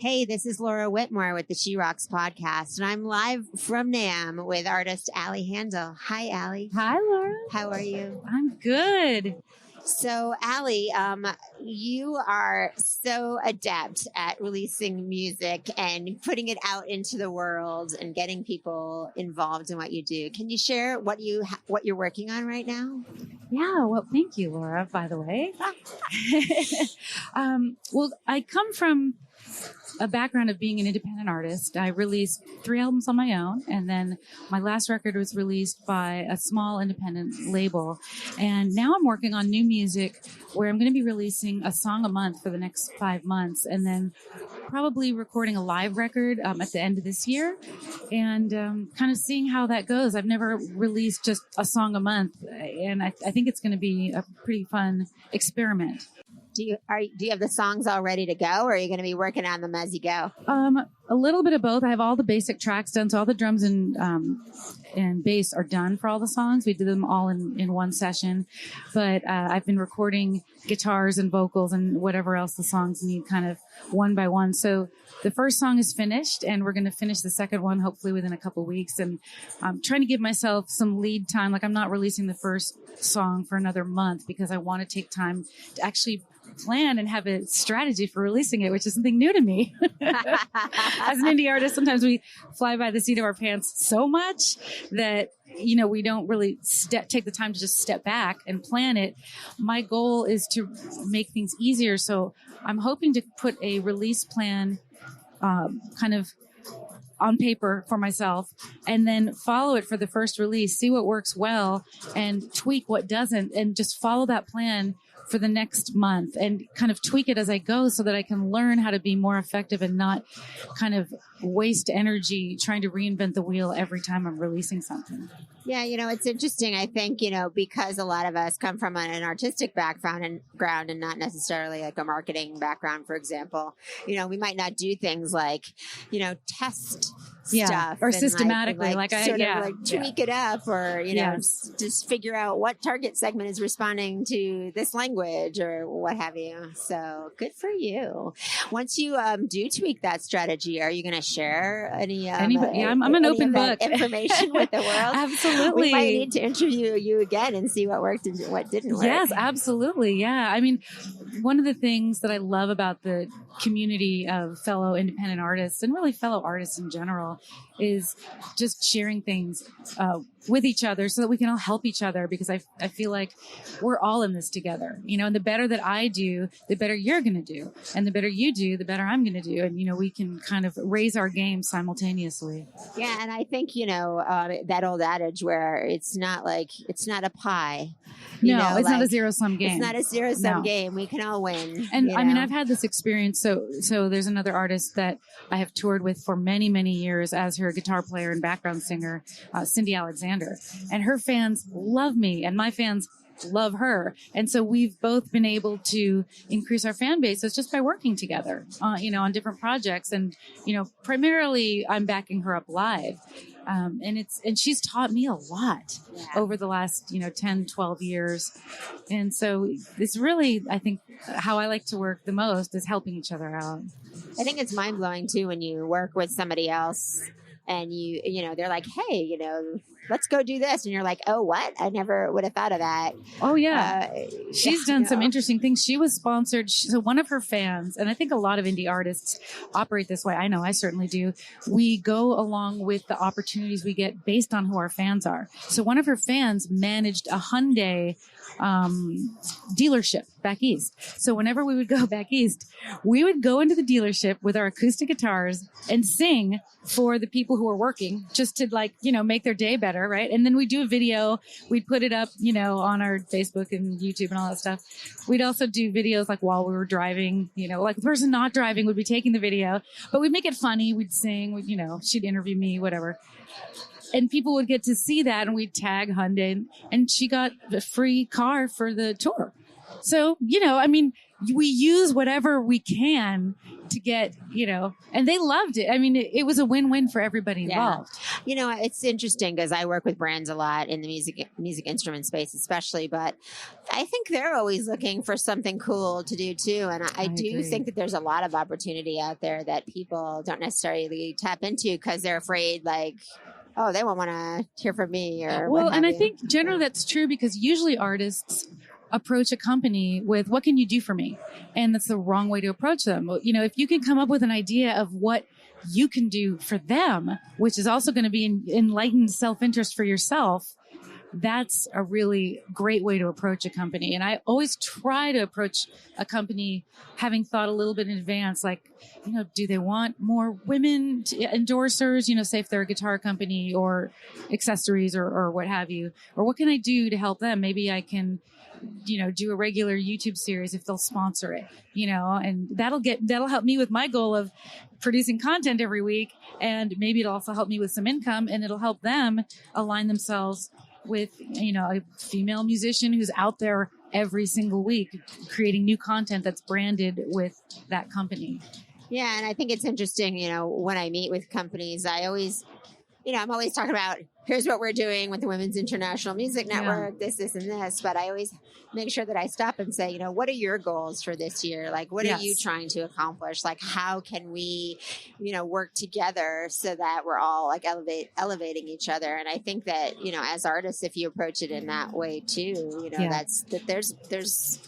Hey, this is Laura Whitmore with the She Rocks podcast, and I'm live from NAMM with artist Allie Handal. Hi, Allie. Hi, Laura. How are you? I'm good. So, Allie, you are so adept at releasing music and putting it out into the world and getting people involved in what you do. Can you share what you're working on right now? Yeah, well, thank you, Laura, by the way. Well, I come from a background of being an independent artist. I released 3 albums on my own, and then my last record was released by a small independent label. And now I'm working on new music where I'm going to be releasing a song a month for the next 5 months, and then probably recording a live record at the end of this year, and kind of seeing how that goes. I've never released just a song a month, and I think it's going to be a pretty fun experiment. Do you have the songs all ready to go, or are you going to be working on them as you go? A little bit of both. I have all the basic tracks done, so all the drums and bass are done for all the songs. We did them all in one session, but I've been recording guitars and vocals and whatever else the songs need, kind of one by one. So the first song is finished, and we're going to finish the second one hopefully within a couple weeks. And I'm trying to give myself some lead time. Like, I'm not releasing the first song for another month because I want to take time to actually plan and have a strategy for releasing it, which is something new to me. As an indie artist, sometimes we fly by the seat of our pants so much that, we don't really take the time to just step back and plan it. My goal is to make things easier. So I'm hoping to put a release plan kind of on paper for myself, and then follow it for the first release, see what works well and tweak what doesn't, and just follow that plan for the next month and kind of tweak it as I go so that I can learn how to be more effective and not kind of waste energy trying to reinvent the wheel every time I'm releasing something. Yeah, it's interesting. I think, because a lot of us come from an artistic background and not necessarily like a marketing background, for example, we might not do things like, test stuff or systematically, tweak it up, or just figure out what target segment is responding to this language or what have you. So good for you. Once you do tweak that strategy, are you going to share any? I'm an open book. Information with the world. Absolutely. We might need to interview you again and see what worked and what didn't work. Yes, absolutely. Yeah. I mean, one of the things that I love about the community of fellow independent artists and really fellow artists in general is just sharing things with each other so that we can all help each other, because I feel like we're all in this together, and the better that I do, the better you're going to do, and the better you do, the better I'm going to do. And, we can kind of raise our game simultaneously. Yeah. And I think, that old adage where it's not a pie. No, it's not a zero-sum game. It's not a zero-sum game. We can all win. And I mean, I've had this experience. So there's another artist that I have toured with for many, many years as her guitar player and background singer, Cindy Alexander. And her fans love me, and my fans love her. And so we've both been able to increase our fan bases just by working together, on different projects. And, primarily I'm backing her up live. And she's taught me a lot over the last, 10, 12 years. And so it's really, I think, how I like to work the most is helping each other out. I think it's mind blowing too when you work with somebody else and they're like, hey, let's go do this. And you're like, oh, what? I never would have thought of that. Oh, yeah. She's done some interesting things. She was sponsored. So one of her fans, and I think a lot of indie artists operate this way. I know I certainly do. We go along with the opportunities we get based on who our fans are. So one of her fans managed a Hyundai dealership back east. So whenever we would go back east, we would go into the dealership with our acoustic guitars and sing for the people who were working, just to make their day better, right? And then we'd do a video, we'd put it up, on our Facebook and YouTube and all that stuff. We'd also do videos while we were driving, the person not driving would be taking the video, but we'd make it funny. We'd sing, she'd interview me, whatever. And people would get to see that, and we'd tag Hyundai, and she got a free car for the tour. So, I mean, we use whatever we can to get, and they loved it. I mean, it was a win-win for everybody involved. It's interesting because I work with brands a lot in the music instrument space, especially, but I think they're always looking for something cool to do too. And I do agree. think that there's a lot of opportunity out there that people don't necessarily tap into because they're afraid, like, oh, they won't want to hear from me or well, what have and I you. think generally that's true because usually artists approach a company with, what can you do for me? And that's the wrong way to approach them. If you can come up with an idea of what you can do for them, which is also going to be enlightened self-interest for yourself, that's a really great way to approach a company. And I always try to approach a company having thought a little bit in advance, like, do they want more women endorsers, say if they're a guitar company or accessories or what have you, or what can I do to help them? Maybe I can, do a regular YouTube series if they'll sponsor it, and that'll help me with my goal of producing content every week. And maybe it'll also help me with some income, and it'll help them align themselves with, a female musician who's out there every single week creating new content that's branded with that company. Yeah. And I think it's interesting, when I meet with companies, I always, I'm always talking about, here's what we're doing with the Women's International Music Network, this, and this. But I always make sure that I stop and say, what are your goals for this year? Like, what are you trying to accomplish? Like, how can we, work together so that we're all like elevating each other? And I think that, as artists, if you approach it in that way too, there's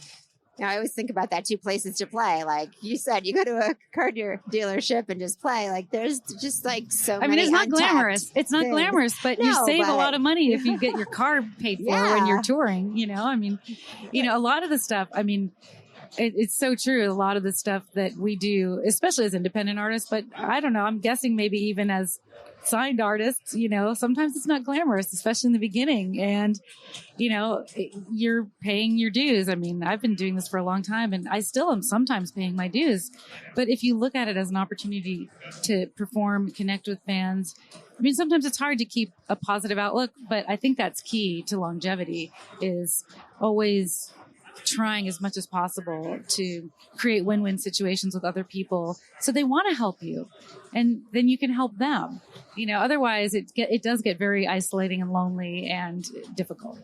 I always think about that, 2 places to play. Like you said, you go to a car dealership and just play. Like there's just like so many. I mean, it's not glamorous. It's not glamorous, but you save a lot of money if you get your car paid for when you're touring. A lot of the stuff. I mean, it's so true. A lot of the stuff that we do, especially as independent artists, but I don't know. I'm guessing maybe even as signed artists, sometimes it's not glamorous, especially in the beginning. And, you're paying your dues. I mean, I've been doing this for a long time and I still am sometimes paying my dues. But if you look at it as an opportunity to perform, connect with fans, I mean, sometimes it's hard to keep a positive outlook, but I think that's key to longevity, is always trying as much as possible to create win-win situations with other people so they want to help you, and then you can help them. Otherwise it does get very isolating and lonely and difficult.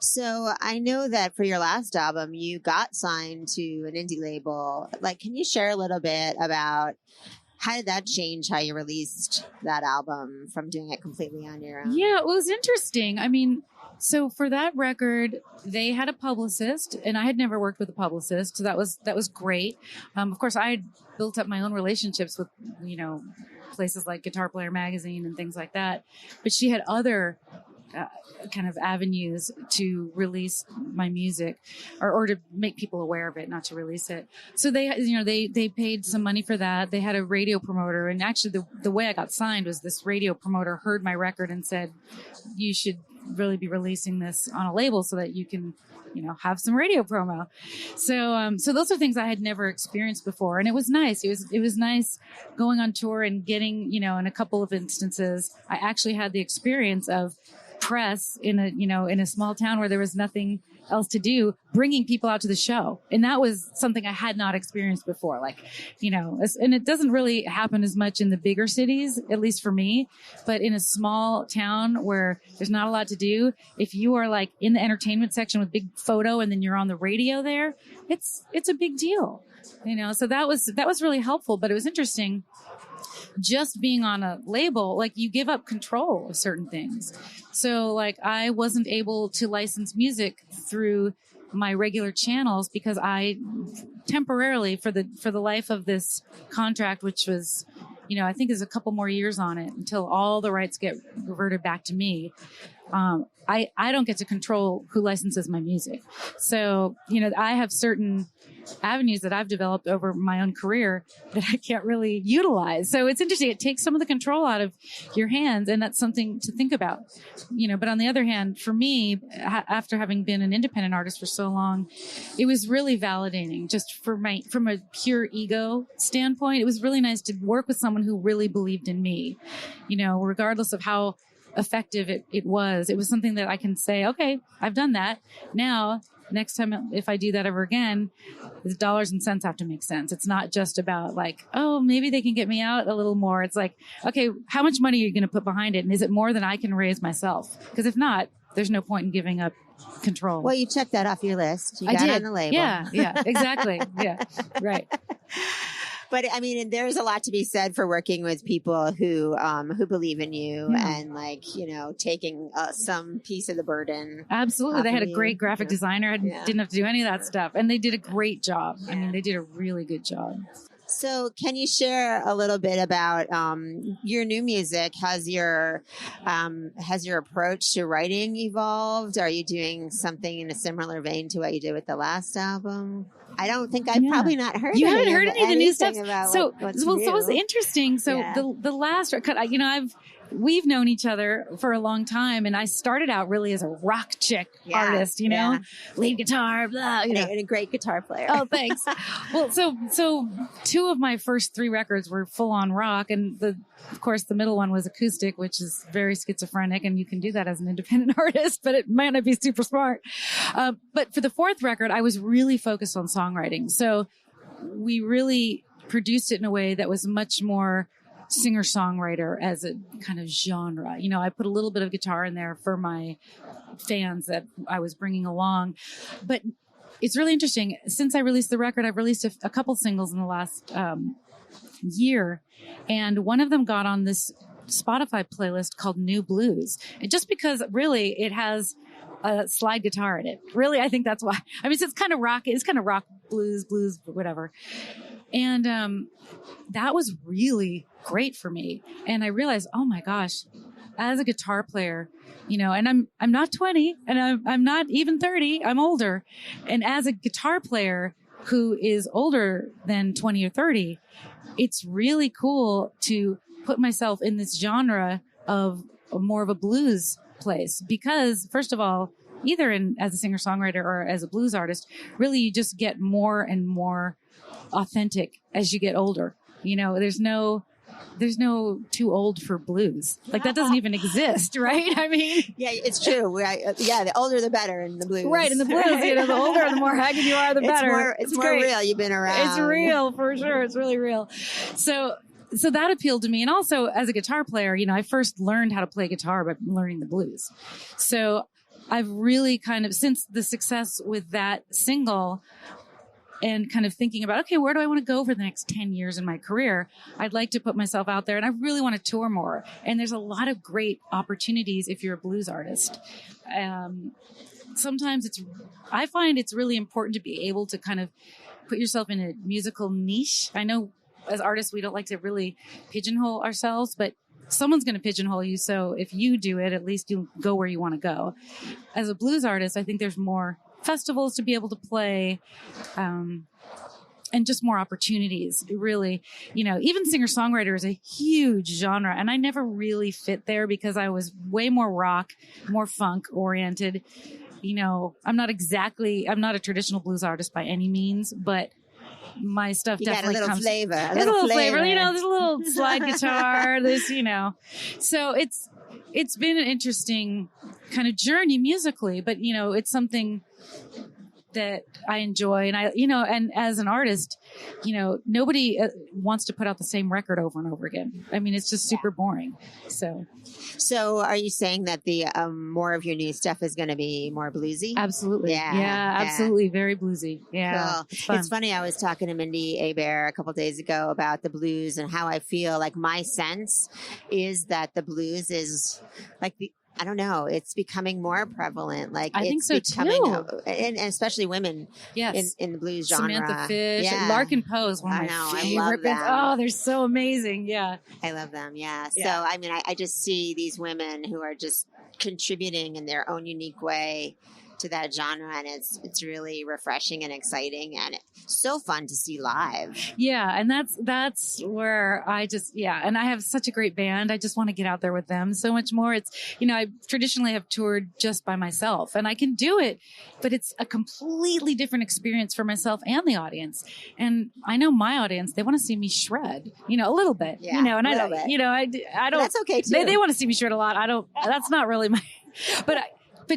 So I know that for your last album, you got signed to an indie label. Like, can you share a little bit about how did that change how you released that album from doing it completely on your own? Yeah, it was interesting. I mean, so for that record, they had a publicist, and I had never worked with a publicist, so that was great. Of course, I had built up my own relationships with, places like Guitar Player Magazine and things like that. But she had other kind of avenues to release my music, or to make people aware of it, not to release it. So they paid some money for that. They had a radio promoter, and actually the way I got signed was this radio promoter heard my record and said, you should really be releasing this on a label so that you can, have some radio promo. So those are things I had never experienced before. And it was nice. It was nice going on tour and getting, in a couple of instances, I actually had the experience of press in a small town where there was nothing else to do, bringing people out to the show. And that was something I had not experienced before. Like, and it doesn't really happen as much in the bigger cities, at least for me, but in a small town where there's not a lot to do, if you are like in the entertainment section with big photo and then you're on the radio there, it's a big deal, so that was really helpful. But it was interesting just being on a label, like you give up control of certain things. So like I wasn't able to license music through my regular channels because I temporarily for the life of this contract, which was, I think there's a couple more years on it until all the rights get reverted back to me. I don't get to control who licenses my music. So, I have certain avenues that I've developed over my own career that I can't really utilize. So it's interesting. It takes some of the control out of your hands, and that's something to think about, but on the other hand, for me, after having been an independent artist for so long, it was really validating just from a pure ego standpoint. It was really nice to work with someone who really believed in me, regardless of how effective it was something that I can say, okay, I've done that. Now next time, if I do that ever again, the dollars and cents have to make sense. It's not just about like, oh, maybe they can get me out a little more. It's like, okay, how much money are you going to put behind it? And is it more than I can raise myself? Because if not, there's no point in giving up control. Well, you checked that off your list. You got I did. on the label. Yeah, exactly. Yeah, right. But I mean, there's a lot to be said for working with people who believe in you and like, you know, taking some piece of the burden. Absolutely. They had a great graphic designer. I didn't have to do any of that stuff. And they did a great job. I mean, they did a really good job. So can you share a little bit about your new music? Has your approach to writing evolved? Are you doing something in a similar vein to what you did with the last album? I don't think I've probably not heard. You haven't heard any of the new stuff. So what's so new. it was interesting. So the last record, you know, we've known each other for a long time, and I started out really as a rock chick artist, you know, lead guitar, blah, you know, and a great guitar player. Oh, thanks. Well, so two of my first three records were full on rock, and of course the middle one was acoustic, which is very schizophrenic, and you can do that as an independent artist, but it might not be super smart. But for the fourth record, I was really focused on songwriting. So we really produced it in a way that was much more singer-songwriter as a kind of genre. You know, I put a little bit of guitar in there for my fans that I was bringing along. But it's really interesting. Since I released the record, I've released a couple singles in the last year. And one of them got on this Spotify playlist called New Blues. And just because really it has a slide guitar in it. Really, I think that's why. I mean, so it's kind of rock. It's kind of rock, blues, whatever. And that was really great for me. And I realized, oh my gosh, as a guitar player, you know, and I'm not 20 and I'm not even 30. I'm older. And as a guitar player who is older than 20 or 30, it's really cool to put myself in this genre of more of a blues place, because first of all, either as a singer-songwriter or as a blues artist, really you just get more and more authentic as you get older. You know, there's no too old for blues. Like that doesn't even exist, right? I mean, yeah, it's true. The older the better in the blues. Right, in the blues, you know, the older and the more haggard you are, the better. It's more real. You've been around. It's real for sure. It's really real. So that appealed to me. And also as a guitar player, you know, I first learned how to play guitar by learning the blues. So I've really kind of, since the success with that single and kind of thinking about, okay, where do I want to go for the next 10 years in my career? I'd like to put myself out there and I really want to tour more. And there's a lot of great opportunities if you're a blues artist. Sometimes I find it's really important to be able to kind of put yourself in a musical niche. I know as artists, we don't like to really pigeonhole ourselves, but someone's going to pigeonhole you. So if you do it, at least you go where you want to go. As a blues artist, I think there's more festivals to be able to play, and just more opportunities. Really, you know, even singer-songwriter is a huge genre, and I never really fit there because I was way more rock, more funk oriented. You know, I'm not a traditional blues artist by any means, but my stuff definitely comes. Flavor. There's a little flavor. You know, there's a little slide guitar. There's, you know, so it's been an interesting kind of journey musically, but you know, it's something that I enjoy. And and as an artist, you know, nobody wants to put out the same record over and over again. I mean, it's just super boring. So are you saying that the more of your new stuff is going to be more bluesy? Absolutely. Yeah, absolutely. Very bluesy. Yeah. Cool. It's funny. I was talking to Mindy Abair a couple of days ago about the blues and how I feel like my sense is that the blues is like I don't know. It's becoming more prevalent. Like I think so too, and especially women. Yes, in the blues genre. Samantha Fish, Larkin Poe is one of my favorite bands. Oh, they're so amazing. Yeah, I love them. Yeah. So I mean, I just see these women who are just contributing in their own unique way to that genre, and it's really refreshing and exciting, and it's so fun to see live. Yeah, and that's where I just and I have such a great band. I just want to get out there with them so much more. It's, you know, I traditionally have toured just by myself, and I can do it, but it's a completely different experience for myself and the audience. And I know my audience, they want to see me shred, you know, a little bit, you know, and I don't, you know, I don't. That's okay too. They want to see me shred a lot. I don't. That's not really my. But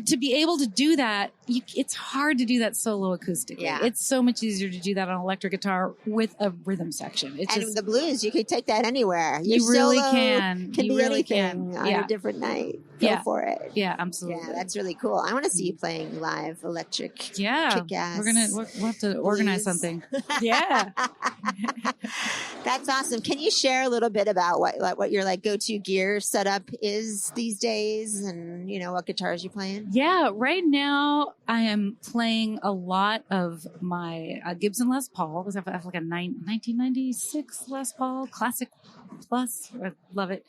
to be able to do that it's hard to do that solo acoustically. Yeah. It's so much easier to do that on electric guitar with a rhythm section. It's and just, the blues, you could take that anywhere. Your you really solo can. Can You be really anything can. on a different night. Go for it. Yeah, absolutely. Yeah, that's really cool. I want to see you playing live electric. Yeah. Kick-ass We'll have to organize something. Yeah. That's awesome. Can you share a little bit about what your like go-to gear setup is these days, and what guitars you playing? Yeah, right now I am playing a lot of my Gibson Les Paul. I have like a 1996 Les Paul Classic Plus. I love it.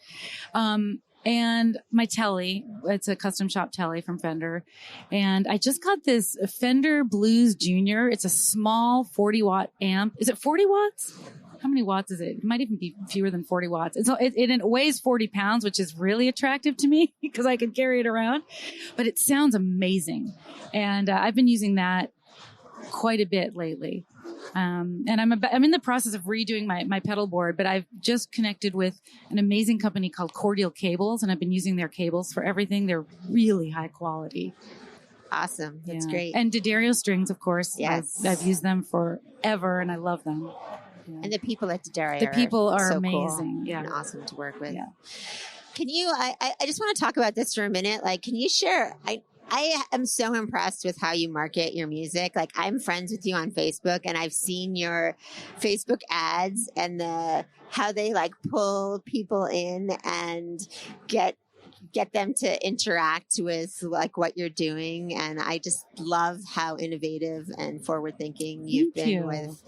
And my Telly, it's a custom shop Telly from Fender. And I just got this Fender Blues Junior. It's a small 40-watt amp. Is it 40 watts? How many watts is it? It might even be fewer than 40 watts. It weighs 40 pounds, which is really attractive to me because I can carry it around. But it sounds amazing. And I've been using that quite a bit lately. And I'm in the process of redoing my pedal board, but I've just connected with an amazing company called Cordial Cables, and I've been using their cables for everything. They're really high quality. Awesome. That's great. And D'Addario strings, of course. Yes. I've used them forever, and I love them. Yeah. And the people at D'Addario. The people are so amazing. Cool. Yeah. And awesome to work with. Yeah. Can you, I just want to talk about this for a minute. Like, can you share, I am so impressed with how you market your music. Like, I'm friends with you on Facebook, and I've seen your Facebook ads and how they like pull people in and get them to interact with like what you're doing. And I just love how innovative and forward thinking you've been with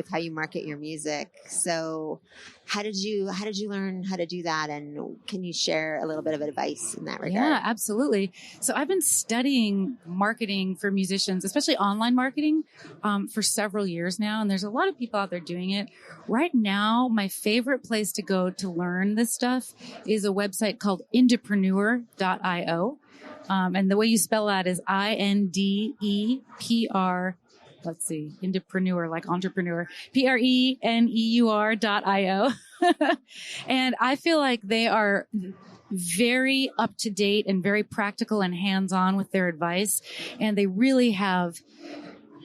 how you market your music. So how did you learn how to do that? And can you share a little bit of advice in that regard? Yeah, absolutely. So I've been studying marketing for musicians, especially online marketing, for several years now. And there's a lot of people out there doing it. Right now, my favorite place to go to learn this stuff is a website called Indepreneur.io. And the way you spell that is INDEPR. Let's see, Indepreneur, like entrepreneur, PRENEUR.io. And I feel like they are very up to date and very practical and hands-on with their advice. And they really have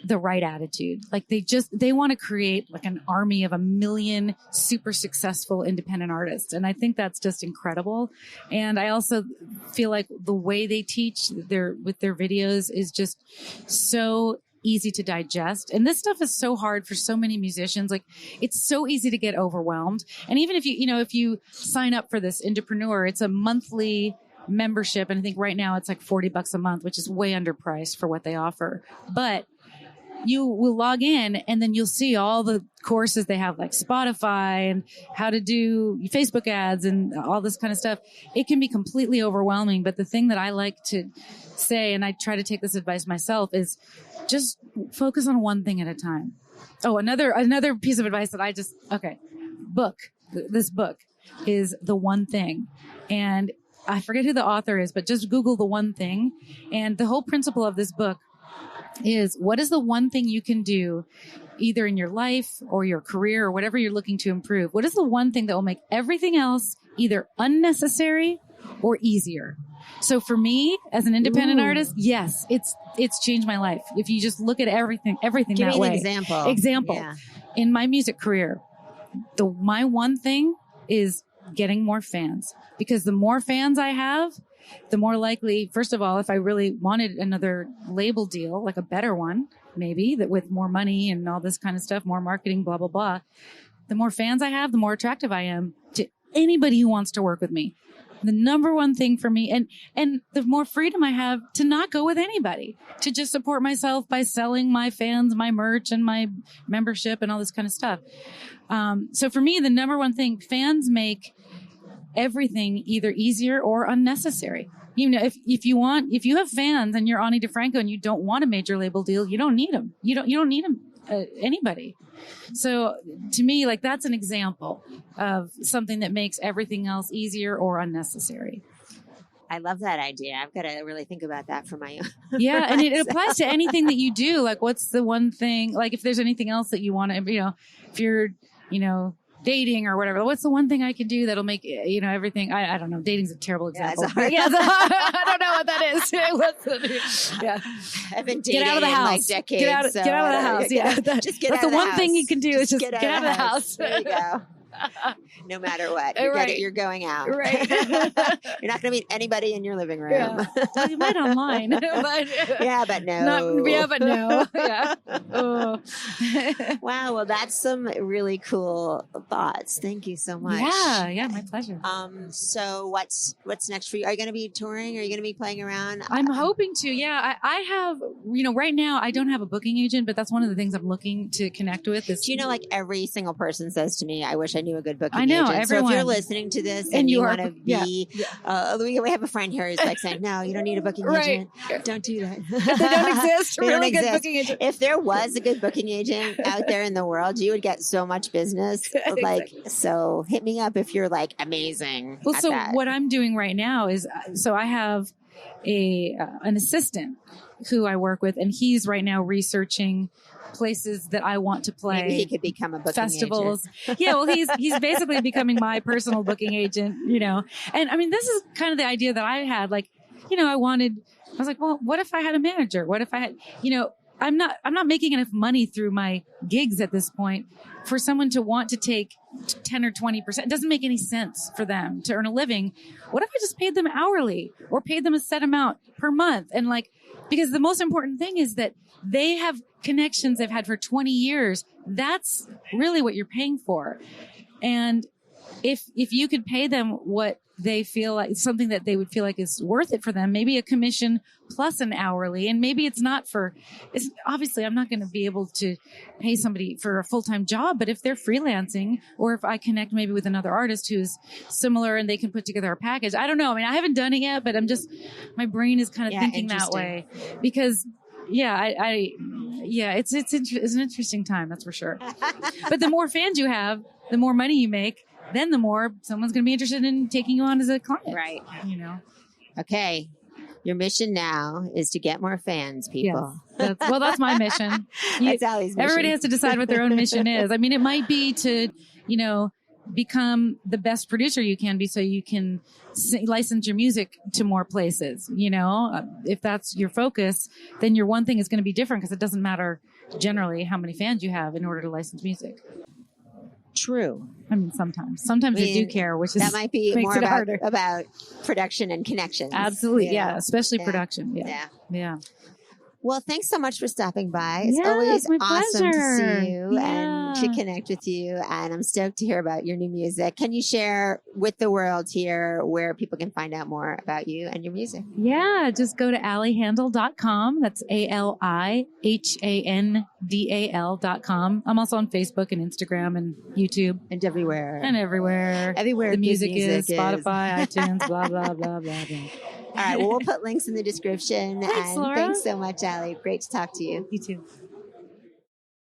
the right attitude. Like they want to create like an army of 1 million super successful independent artists. And I think that's just incredible. And I also feel like the way they teach with their videos is just so easy to digest. And this stuff is so hard for so many musicians. Like, it's so easy to get overwhelmed. And even if if you sign up for this Indepreneur, it's a monthly membership. And I think right now it's like $40 a month, which is way underpriced for what they offer. But you will log in and then you'll see all the courses they have, like Spotify and how to do Facebook ads and all this kind of stuff. It can be completely overwhelming. But the thing that I like to say, and I try to take this advice myself, is just focus on one thing at a time. Oh, another piece of advice that this book is The One Thing. And I forget who the author is, but just Google The One Thing. And the whole principle of this book is, what is the one thing you can do either in your life or your career or whatever you're looking to improve? What is the one thing that will make everything else either unnecessary or easier? So for me, as an independent artist, yes, it's changed my life. If you just look at everything Give that me way. An example. Yeah. In my music career, my one thing is getting more fans, because the more fans I have, the more likely, first of all, if I really wanted another label deal, like a better one, maybe that with more money and all this kind of stuff, more marketing, blah, blah, blah, the more fans I have, the more attractive I am to anybody who wants to work with me. The number one thing for me, and the more freedom I have to not go with anybody, to just support myself by selling my fans my merch and my membership and all this kind of stuff. So for me, the number one thing, fans make everything either easier or unnecessary. If you have fans and you're Ani DeFranco and you don't want a major label deal, you don't need them. You don't need them, anybody. So to me, like, that's an example of something that makes everything else easier or unnecessary. I love that idea. I've got to really think about that for my own. Yeah. And it applies to anything that you do. Like, what's the one thing, like if there's anything else that you want to, if you're, dating or whatever. What's the one thing I can do that'll make, everything? I don't know. Dating's a terrible example. Yeah, I don't know what that is. Yeah. I've been dating get out of the house. in like decades. Get out of the house. Yeah. Just get That's out of the one house. thing you can do is just get out of the house. There you go. No matter what, you're going out. Right. You're not going to meet anybody in your living room. Yeah. Well, you might online, but but no. But no. Yeah. Oh. Wow. Well, that's some really cool thoughts. Thank you so much. Yeah. My pleasure. So what's next for you? Are you going to be touring? Are you going to be playing around? I'm hoping to. Yeah. I have. Right now I don't have a booking agent, but that's one of the things I'm looking to connect with. Do you know, like every single person says to me, "I wish I knew a good booking agent." I know everyone. So if you're listening to this and you want to be, we have a friend here who's like saying, "No, you don't need a booking agent. Don't do that." They don't exist. They really don't good exist. booking agent. If there was a good booking agent out there in the world, you would get so much business. So hit me up if you're like amazing. Well, so what I'm doing right now is, I have an assistant who I work with, and he's right now researching places that I want to play. Maybe he could become a booking festivals. agent. Yeah, well, he's basically becoming my personal booking agent, And I mean, this is kind of the idea that I had. Like, I was like, well, what if I had a manager? What if I had, I'm not making enough money through my gigs at this point for someone to want to take 10 or 20%. It doesn't make any sense for them to earn a living. What if I just paid them hourly or paid them a set amount per month? And because the most important thing is that they have connections they've had for 20 years. That's really what you're paying for. And if you could pay them what they feel like, something that they would feel like is worth it for them, maybe a commission plus an hourly, and maybe it's obviously I'm not going to be able to pay somebody for a full-time job, but if they're freelancing, or if I connect maybe with another artist who's similar and they can put together a package. I don't know. I mean, I haven't done it yet, but my brain is kind of thinking that way because it's an interesting time. That's for sure. But the more fans you have, the more money you make, then the more someone's going to be interested in taking you on as a client. Right. Okay. Your mission now is to get more fans, people. Yes. That's my mission. That's Allie's mission. Everybody has to decide what their own mission is. I mean, it might be to, become the best producer you can be so you can license your music to more places. If that's your focus, then your one thing is going to be different because it doesn't matter generally how many fans you have in order to license music. True. I mean, sometimes they do care, which is that might be makes more it harder. about production and connections. Absolutely, yeah, especially production. Yeah. Well, thanks so much for stopping by. It's yes, always my awesome pleasure. to see you and to connect with you. And I'm stoked to hear about your new music. Can you share with the world here where people can find out more about you and your music? Yeah, just go to AllieHandal.com. That's ALIHANDAL.com. I'm also on Facebook and Instagram and YouTube. And everywhere. Everywhere. The music is Spotify, iTunes, blah, blah, blah, blah, blah. All right. Well, we'll put links in the description. Thanks, and Laura. Thanks so much, Allie. Great to talk to you. You too.